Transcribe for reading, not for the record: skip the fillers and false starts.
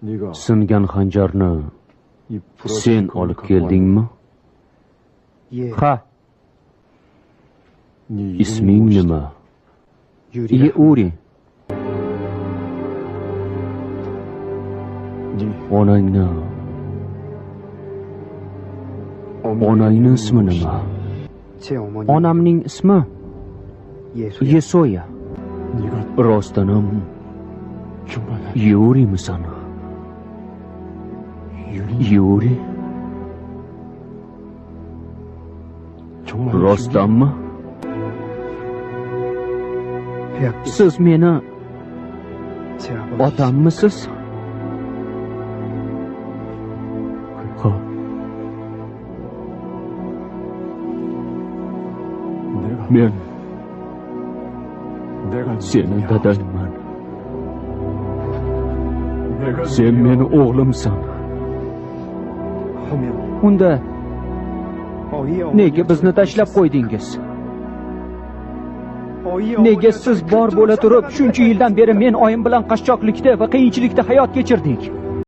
Singan xanjarni sen olib keldingmi? Ha. Isming nima? Yuri. Onangning ismi nima? Onamning ismi Yesoya. Rostdanam Yurimisan? Yuri? Rostdanmi? Siz meni otammisiz? Ha. Men seni dadangman. Sen meni o'g'limsan. Unda nega bizni tashlab qo'ydingiz? Nega siz bor bo'la turib shuncha yildan beri men oyim bilan qashshoqlikda va qiyinchilikda hayot kechirdik?